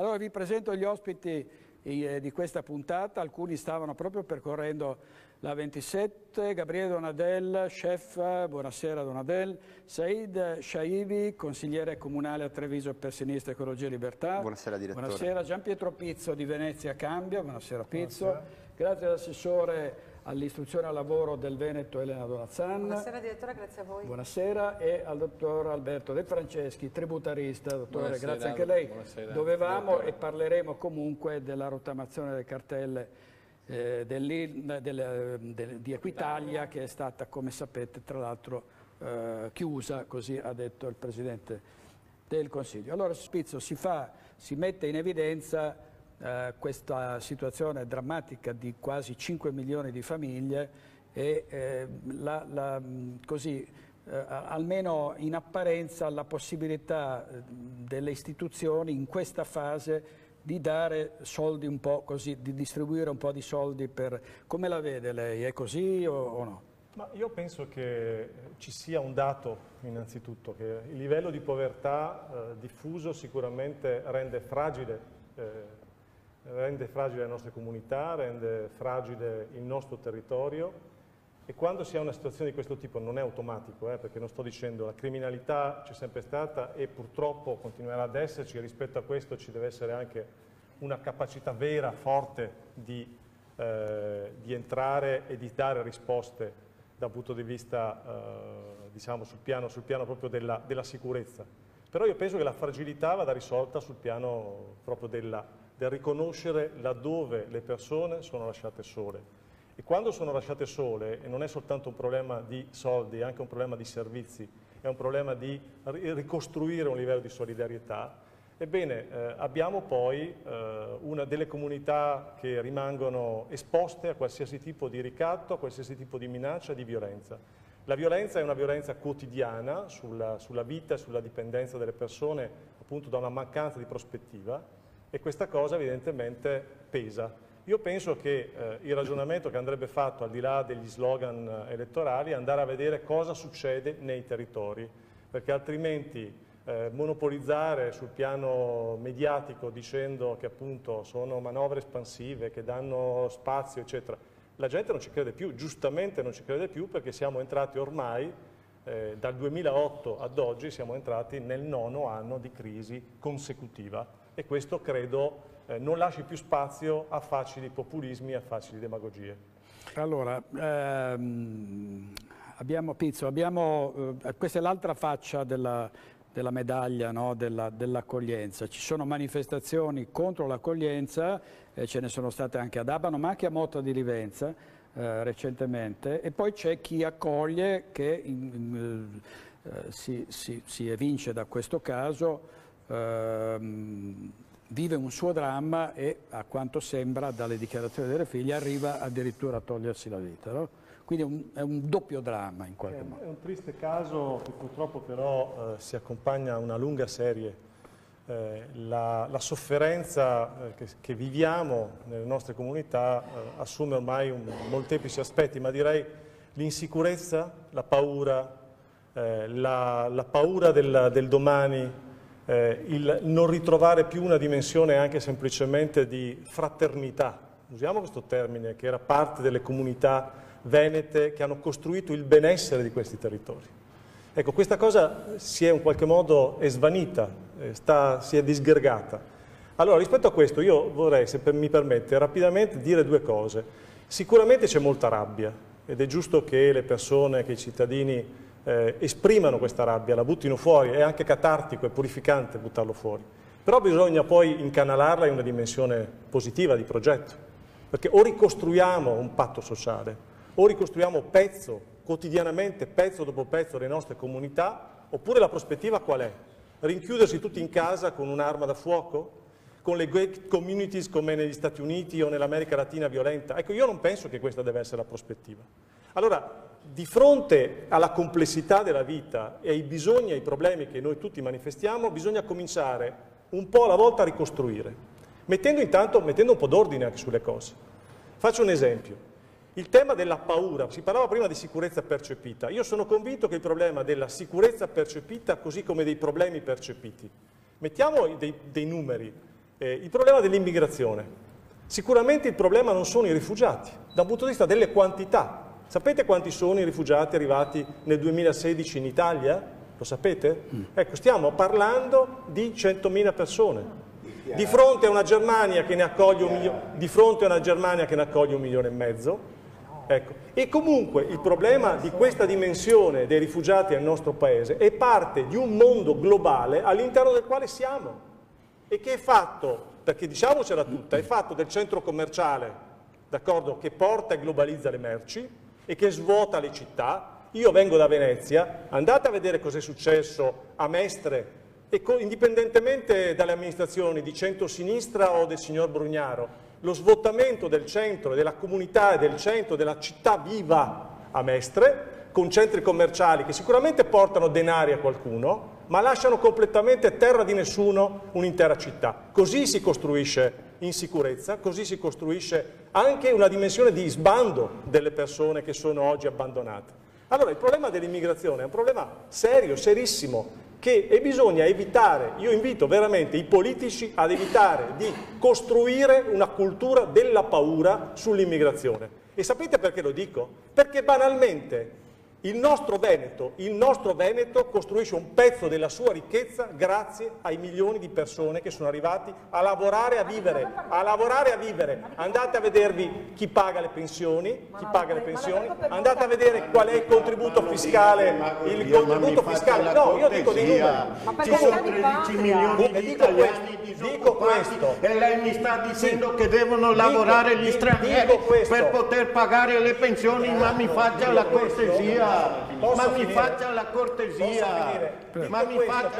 Allora vi presento gli ospiti di questa puntata. Alcuni stavano proprio percorrendo la 27, Gabriele Donadel, chef, buonasera Donadel, Said Shaibi, consigliere comunale a Treviso per Sinistra Ecologia e Libertà. Buonasera direttore. Buonasera, Gian Pietro Pizzo di Venezia Cambia, buonasera Pizzo. Buonasera. Grazie all'assessore all'istruzione e al lavoro del Veneto Elena Donazzan. Buonasera direttore, grazie a voi. Buonasera, e al dottor Alberto De Franceschi, tributarista. Dottore, buonasera, grazie anche a lei. Buonasera, dovevamo direttore. E parleremo comunque della rottamazione delle cartelle di Equitalia, che è stata, come sapete, tra l'altro chiusa, così ha detto il Presidente del Consiglio. Allora Spizzo si mette in evidenza questa situazione drammatica di quasi 5 milioni di famiglie e almeno in apparenza la possibilità delle istituzioni in questa fase di dare soldi un po' così, di distribuire un po' di soldi per... Come la vede lei? È così o no? Ma io penso che ci sia un dato, innanzitutto, che il livello di povertà diffuso sicuramente rende fragile le nostre comunità, rende fragile il nostro territorio, e quando si ha una situazione di questo tipo non è automatico, perché non sto dicendo la criminalità c'è sempre stata e purtroppo continuerà ad esserci, e rispetto a questo ci deve essere anche una capacità vera, forte di entrare e di dare risposte dal punto di vista, diciamo, sul piano proprio della sicurezza. Però io penso che la fragilità vada risolta sul piano proprio del riconoscere laddove le persone sono lasciate sole. E quando sono lasciate sole, e non è soltanto un problema di soldi, è anche un problema di servizi, è un problema di ricostruire un livello di solidarietà, ebbene abbiamo poi una delle comunità che rimangono esposte a qualsiasi tipo di ricatto, a qualsiasi tipo di minaccia, di violenza. La violenza è una violenza quotidiana sulla vita e sulla dipendenza delle persone, appunto da una mancanza di prospettiva, e questa cosa evidentemente pesa. Io penso che il ragionamento che andrebbe fatto, al di là degli slogan elettorali, è andare a vedere cosa succede nei territori, perché altrimenti monopolizzare sul piano mediatico dicendo che appunto sono manovre espansive, che danno spazio, eccetera, la gente non ci crede più, giustamente non ci crede più, perché siamo entrati ormai, dal 2008 ad oggi, siamo entrati nel 9° anno di crisi consecutiva, e questo credo non lasci più spazio a facili populismi e a facili demagogie. Allora, Pizzo, questa è l'altra faccia della medaglia, no? dell'accoglienza. Ci sono manifestazioni contro l'accoglienza, ce ne sono state anche ad Abano, ma anche a Motta di Livenza recentemente, e poi c'è chi accoglie, che si evince da questo caso, vive un suo dramma e, a quanto sembra dalle dichiarazioni delle figlie, arriva addirittura a togliersi la vita, no? Quindi è un doppio dramma in qualche modo. È un triste caso che purtroppo però si accompagna a una lunga serie. La sofferenza che viviamo nelle nostre comunità assume ormai molteplici aspetti, ma direi l'insicurezza, la paura, la paura del domani, il non ritrovare più una dimensione anche semplicemente di fraternità, usiamo questo termine, che era parte delle comunità venete che hanno costruito il benessere di questi territori. Ecco, questa cosa si è in qualche modo svanita, si è disgregata. Allora, rispetto a questo io vorrei, se mi permette, rapidamente dire due cose. Sicuramente c'è molta rabbia, ed è giusto che le persone, che i cittadini esprimano questa rabbia, la buttino fuori, è anche catartico e purificante buttarlo fuori, però bisogna poi incanalarla in una dimensione positiva di progetto, perché o ricostruiamo un patto sociale, o ricostruiamo quotidianamente, pezzo dopo pezzo, le nostre comunità, oppure la prospettiva qual è? Rinchiudersi tutti in casa con un'arma da fuoco? Con le gay communities come negli Stati Uniti o nell'America Latina violenta? Ecco, io non penso che questa deve essere la prospettiva. Allora, di fronte alla complessità della vita e ai bisogni e ai problemi che noi tutti manifestiamo, bisogna cominciare un po' alla volta a ricostruire, mettendo un po' d'ordine anche sulle cose. Faccio un esempio. Il tema della paura, si parlava prima di sicurezza percepita. Io sono convinto che il problema della sicurezza percepita, così come dei problemi percepiti, mettiamo dei numeri. il problema dell'immigrazione. Sicuramente il problema non sono i rifugiati, dal punto di vista delle quantità. Sapete quanti sono i rifugiati arrivati nel 2016 in Italia? Lo sapete? Ecco, stiamo parlando di 100.000 persone. Di fronte a una Germania che ne accoglie 1,5 milioni. Ecco. E comunque il problema di questa dimensione dei rifugiati nel nostro paese è parte di un mondo globale all'interno del quale siamo e che è fatto, perché diciamocela tutta, è fatto del centro commerciale, d'accordo, che porta e globalizza le merci e che svuota le città. Io vengo da Venezia, andate a vedere cos'è successo a Mestre, e indipendentemente dalle amministrazioni di centro-sinistra o del signor Brugnaro, lo svuotamento del centro, della comunità e del centro, della città viva a Mestre, con centri commerciali che sicuramente portano denari a qualcuno, ma lasciano completamente terra di nessuno un'intera città. Così si costruisce insicurezza, così si costruisce anche una dimensione di sbando delle persone che sono oggi abbandonate. Allora, il problema dell'immigrazione è un problema serio, serissimo, e bisogna evitare, io invito veramente i politici ad evitare di costruire una cultura della paura sull'immigrazione. E sapete perché lo dico? Perché banalmente il nostro Veneto costruisce un pezzo della sua ricchezza grazie ai milioni di persone che sono arrivati a lavorare, a vivere, Andate a vedervi chi paga le pensioni, andate a vedere qual è il contributo fiscale, no, io dico dei numeri. Ci sono 13 milioni di italiani disoccupati e lei mi sta dicendo che devono lavorare gli stranieri per poter pagare le pensioni, ma mi faccia la cortesia.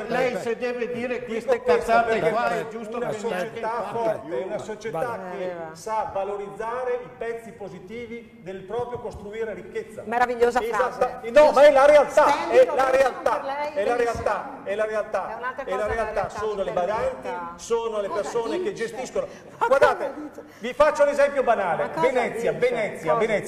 Lei se deve dire queste cazzate qua è giusto una società forte, una società che sa valorizzare i pezzi positivi del proprio costruire ricchezza. Meravigliosa frase. No, ma è la realtà, è la realtà, sono le badanti, sono le persone che gestiscono. Guardate, vi faccio un esempio banale. Venezia,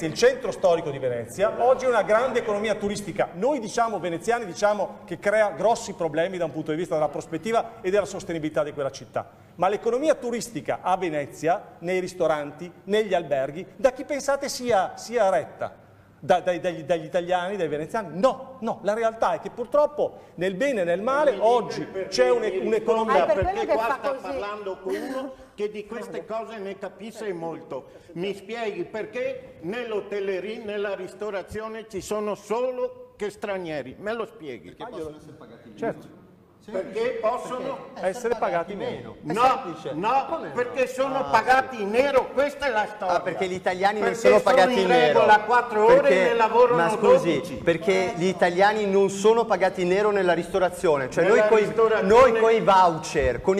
il centro storico di Venezia, oggi è una grande economia turistica. Noi veneziani diciamo che crea grossi problemi da un punto di vista della prospettiva e della sostenibilità di quella città. Ma l'economia turistica a Venezia, nei ristoranti, negli alberghi, da chi pensate sia retta? Dagli italiani, dai veneziani? No, la realtà è che purtroppo nel bene e nel male oggi c'è un'economia... Perché qua sta parlando con uno che di queste cose ne capisce molto. Mi spieghi perché nell'hotellerie, nella ristorazione ci sono solo che stranieri? Me lo spieghi? Perché possono essere pagati meno. Certo. Perché possono essere pagati meno. No, perché sono pagati in nero, questa è la storia. Perché gli italiani non sono pagati in nero. Perché 4 ore e ne lavorano ma scusi, 12. perché gli italiani non sono pagati in nero nella ristorazione. Cioè noi con i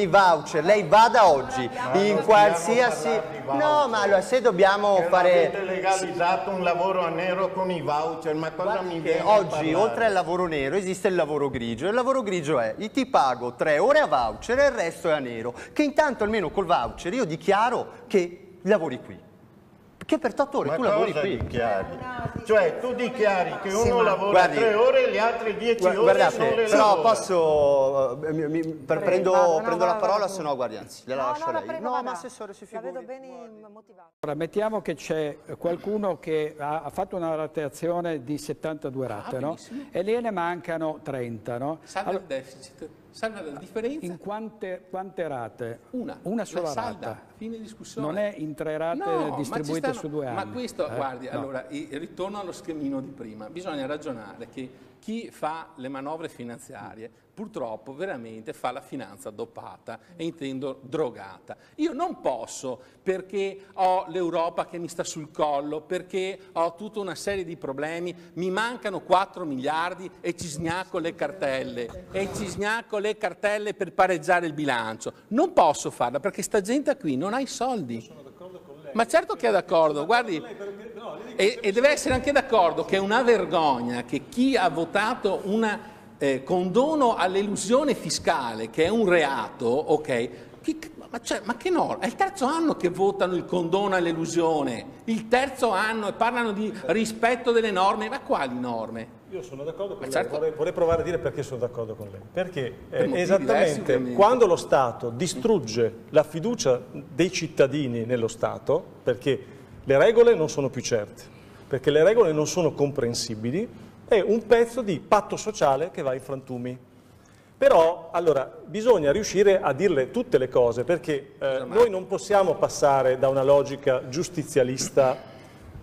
voucher, lei vada oggi in qualsiasi... No, ma allora se dobbiamo fare... Avete legalizzato un lavoro a nero con i voucher, ma cosa mi viene oggi, oltre al lavoro nero, esiste il lavoro grigio. Il lavoro grigio è ti pago 3 ore a voucher e il resto è a nero. Che intanto almeno col voucher io dichiaro che lavori qui. Che per 8 ore tu lavori qui. Dichiari? Cioè tu dichiari che uno lavora 3 ore e gli altri 10 ore guardate, non le però lavora. posso prendo la parola, se no guardi, anzi gliela lascio lei. Prego, no, vada. ma assessore si La figuri. vedo ben motivata. Allora, mettiamo che c'è qualcuno che ha fatto una rateazione di 72 rate, no? E lì ne mancano 30, no? Salva il deficit, salva la differenza. In quante rate? Una sola salda, rata. fine discussione. Non è in 3 rate distribuite su 2 anni. Ma questo, guardi, no. allora, ritorno allo schemino di prima. Bisogna ragionare che chi fa le manovre finanziarie purtroppo veramente fa la finanza dopata e intendo drogata. Io non posso, perché ho l'Europa che mi sta sul collo, perché ho tutta una serie di problemi, mi mancano 4 miliardi e ci sgnacco le cartelle, per pareggiare il bilancio. Non posso farla perché sta gente qui non ha i soldi. Ma certo che è d'accordo, guardi, e deve essere anche d'accordo che è una vergogna che chi ha votato un condono all'elusione fiscale, che è un reato, ok? Ma che norma? È il terzo anno che votano il condono all'elusione, il terzo anno, e parlano di rispetto delle norme, ma quali norme? Io sono d'accordo con lei, certo. vorrei provare a dire perché sono d'accordo con lei. Perché motivi esattamente diversi, quando lo Stato distrugge la fiducia dei cittadini nello Stato, perché le regole non sono più certe, perché le regole non sono comprensibili, è un pezzo di patto sociale che va in frantumi. Però, allora, bisogna riuscire a dirle tutte le cose, perché noi non possiamo passare da una logica giustizialista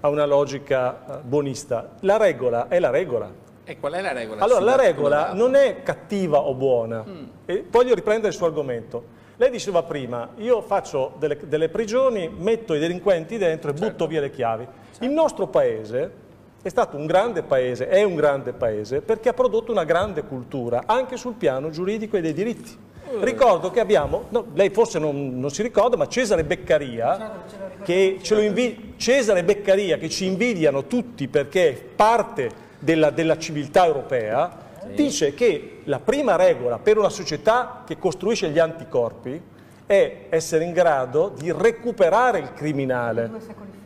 a una logica buonista. La regola è la regola. E qual è la regola? Allora, la regola non è cattiva o buona. E voglio riprendere il suo argomento. Lei diceva prima, io faccio delle prigioni, metto i delinquenti dentro e butto via le chiavi. Il nostro paese è stato un grande paese, è un grande paese, perché ha prodotto una grande cultura, anche sul piano giuridico e dei diritti. Ricordo che abbiamo, no, lei forse non si ricorda, ma Cesare Beccaria, che Cesare Beccaria, che ci invidiano tutti perché è parte della civiltà europea, dice che la prima regola per una società che costruisce gli anticorpi è essere in grado di recuperare il criminale.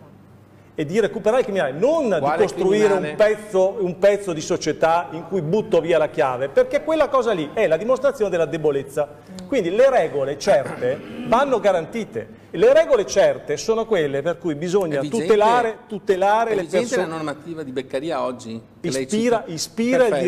E di recuperare il criminale, non di costruire un pezzo di società in cui butto via la chiave, perché quella cosa lì è la dimostrazione della debolezza. Quindi le regole certe vanno garantite. Le regole certe sono quelle per cui bisogna tutelare le persone. La normativa di Beccaria oggi? Ispira il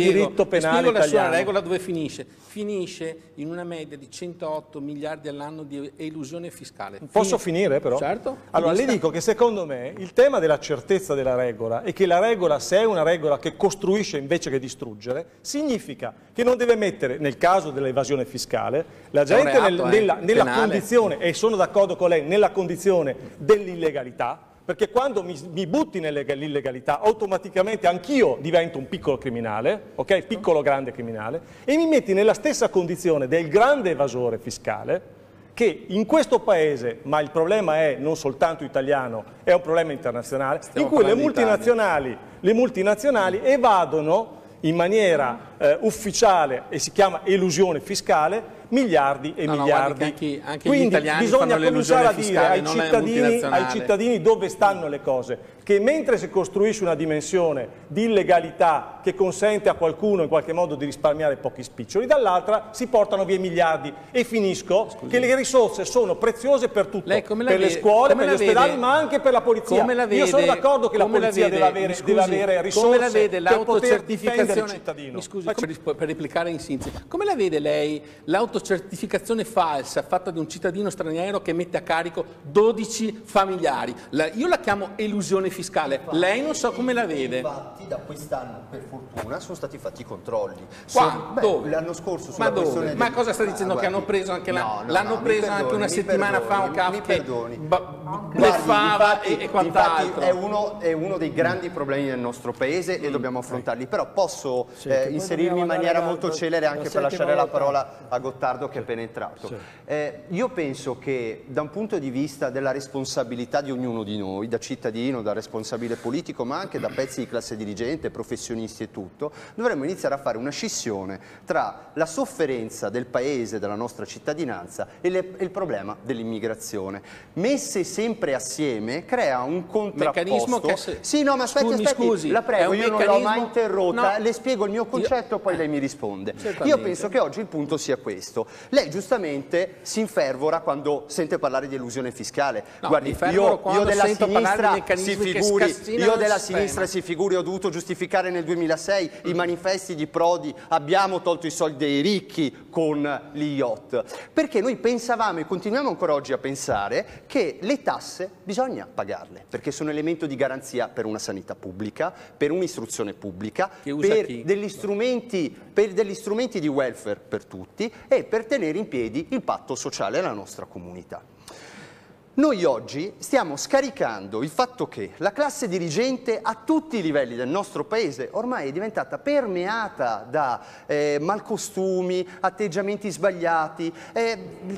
diritto penale italiano. La sua regola dove finisce? Finisce in una media di 108 miliardi all'anno di elusione fiscale. Posso finire però? Certo. Allora le dico che secondo me il tema della certezza della regola è che la regola, se è una regola che costruisce invece che distruggere, significa che non deve mettere, nel caso dell'evasione fiscale, la gente nella condizione, e sono d'accordo con lei, nella condizione dell'illegalità, perché quando mi butti nell'illegalità automaticamente anch'io divento un piccolo criminale, ok? Piccolo grande criminale, e mi metti nella stessa condizione del grande evasore fiscale, che in questo paese, ma il problema è non soltanto italiano, è un problema internazionale, in cui le multinazionali evadono in maniera ufficiale, e si chiama elusione fiscale, miliardi e miliardi. Anche quindi gli italiani bisogna cominciare a dire ai cittadini cittadini dove stanno le cose, che mentre si costruisce una dimensione di illegalità che consente a qualcuno in qualche modo di risparmiare pochi spiccioli, dall'altra si portano via miliardi. E finisco, che le risorse sono preziose per tutto, per le scuole, per gli ospedali, ma anche per la polizia. Io sono d'accordo che la polizia deve avere risorse per poter difendere il cittadino. Mi scusi, per replicare in sintesi, come la vede lei l'autocertificazione falsa fatta di un cittadino straniero che mette a carico 12 familiari? Io la chiamo elusione fiscale, lei non so come la vede. Infatti da quest'anno per fortuna sono stati fatti i controlli. Dove? L'anno scorso Ma sulla dove? Ma cosa sta dicendo? Che hanno preso anche l'hanno preso anche una settimana fa un capo che bleffava e quant'altro. Infatti è uno dei grandi problemi del nostro paese e dobbiamo affrontarli. Però posso inserirmi in maniera molto celere anche per lasciare la parola a Gottardo che è appena entrato. Io penso che da un punto di vista della responsabilità di ognuno di noi, da cittadino, da responsabile politico, ma anche da pezzi di classe dirigente, professionisti e tutto, dovremmo iniziare a fare una scissione tra la sofferenza del paese, della nostra cittadinanza e il problema dell'immigrazione. Messe sempre assieme crea un contrapposto. Sì, no, ma aspetti, la prego, io non l'ho mai interrotta, le spiego il mio concetto, poi lei mi risponde. Io penso che oggi il punto sia questo. Lei giustamente si infervora quando sente parlare di elusione fiscale. Guardi, io della sinistra si figuri, ho dovuto giustificare nel 2006 i manifesti di Prodi, abbiamo tolto i soldi dei ricchi con gli yacht, perché noi pensavamo e continuiamo ancora oggi a pensare che le tasse bisogna pagarle, perché sono elemento di garanzia per una sanità pubblica, per un'istruzione pubblica, per degli strumenti di welfare per tutti e per tenere in piedi il patto sociale nella nostra comunità. Noi oggi stiamo scaricando il fatto che la classe dirigente a tutti i livelli del nostro paese ormai è diventata permeata da malcostumi, atteggiamenti sbagliati.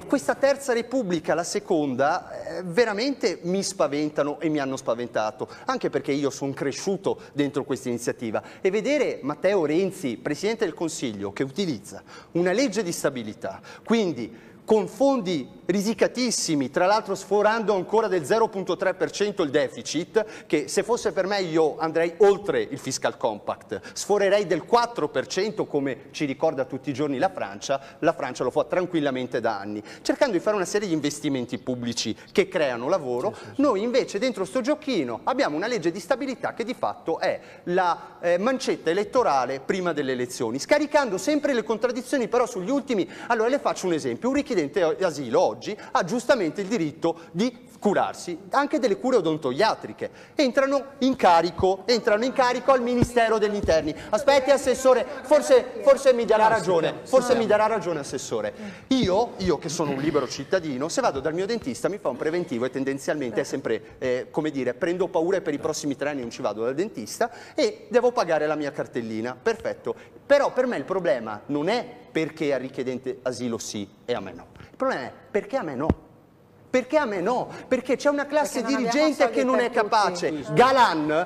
Questa terza repubblica, la seconda, veramente mi spaventano e mi hanno spaventato, anche perché io sono cresciuto dentro questa iniziativa. E vedere Matteo Renzi, Presidente del Consiglio, che utilizza una legge di stabilità, quindi con fondi risicatissimi, tra l'altro sforando ancora del 0,3% il deficit, che se fosse per me io andrei oltre il fiscal compact, sforerei del 4% come ci ricorda tutti i giorni la Francia lo fa tranquillamente da anni, cercando di fare una serie di investimenti pubblici che creano lavoro. Noi invece dentro sto giochino abbiamo una legge di stabilità che di fatto è la mancetta elettorale prima delle elezioni, scaricando sempre le contraddizioni però sugli ultimi. Allora le faccio un esempio: un richiedente asilo oggi ha giustamente il diritto di curarsi anche delle cure odontoiatriche, entrano in carico al Ministero degli Interni. Aspetti assessore, forse mi darà ragione, assessore. Io che sono un libero cittadino, se vado dal mio dentista mi fa un preventivo e tendenzialmente è sempre, come dire, prendo paura e per i prossimi 3 anni non ci vado dal dentista e devo pagare la mia cartellina, perfetto. Però per me il problema non è perché al richiedente asilo sì e a me no, il problema è perché a me no. Perché a me no? Perché c'è una classe dirigente che non è capace. Galan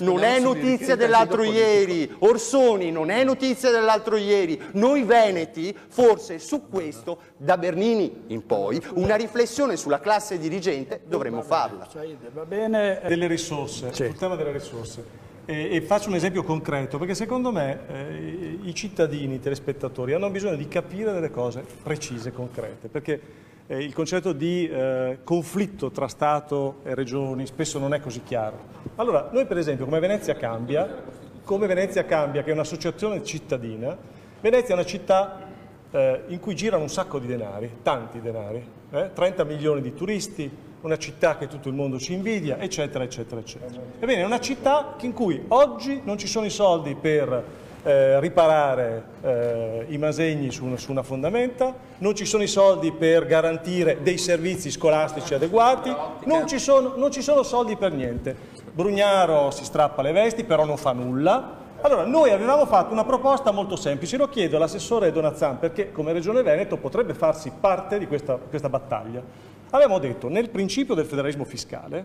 non è notizia dell'altro ieri, Orsoni non è notizia dell'altro ieri. Noi veneti, forse su questo, da Bernini in poi, una riflessione sulla classe dirigente dovremmo farla. Va bene. Delle risorse, sul tema delle risorse. E faccio un esempio concreto, perché secondo me i cittadini, i telespettatori hanno bisogno di capire delle cose precise, concrete, perché il concetto di conflitto tra Stato e Regioni spesso non è così chiaro. Allora, noi per esempio come Venezia Cambia, che è un'associazione cittadina, Venezia è una città in cui girano un sacco di denari, tanti denari, 30 milioni di turisti, una città che tutto il mondo ci invidia, eccetera, eccetera, eccetera. Ebbene, è una città in cui oggi non ci sono i soldi per riparare i masegni su una fondamenta, non ci sono i soldi per garantire dei servizi scolastici adeguati, non ci sono soldi per niente. Brugnaro si strappa le vesti, però non fa nulla. Allora, noi avevamo fatto una proposta molto semplice, lo chiedo all'assessore Donazzan perché come Regione Veneto potrebbe farsi parte di questa battaglia. Avevamo detto, nel principio del federalismo fiscale,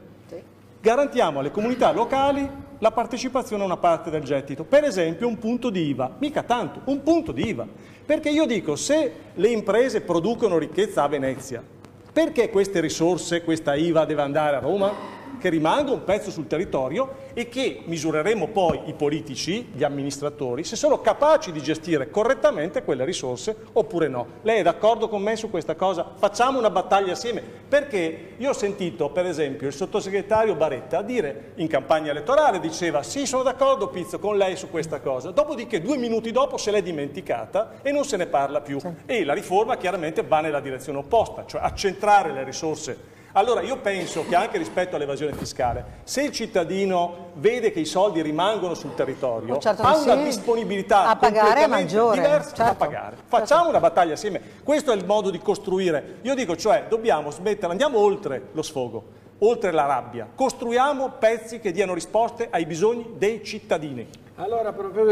garantiamo alle comunità locali la partecipazione a una parte del gettito, per esempio un punto di IVA, mica tanto, un punto di IVA, perché io dico, se le imprese producono ricchezza a Venezia, perché queste risorse, questa IVA deve andare a Roma? Che rimanga un pezzo sul territorio e che misureremo poi i politici, gli amministratori, se sono capaci di gestire correttamente quelle risorse oppure no. Lei è d'accordo con me su questa cosa? Facciamo una battaglia assieme, perché io ho sentito per esempio il sottosegretario Baretta dire in campagna elettorale, diceva sì, sono d'accordo Pizzo con lei su questa cosa, dopodiché 2 minuti dopo se l'è dimenticata e non se ne parla più. E la riforma chiaramente va nella direzione opposta, cioè accentrare le risorse. Allora io penso che anche rispetto all'evasione fiscale, se il cittadino vede che i soldi rimangono sul territorio, ha una disponibilità a pagare maggiore, diversa da pagare. Facciamo una battaglia assieme. Questo è il modo di costruire. Io dico, cioè, dobbiamo smettere, andiamo oltre lo sfogo, oltre la rabbia. Costruiamo pezzi che diano risposte ai bisogni dei cittadini. Allora, proprio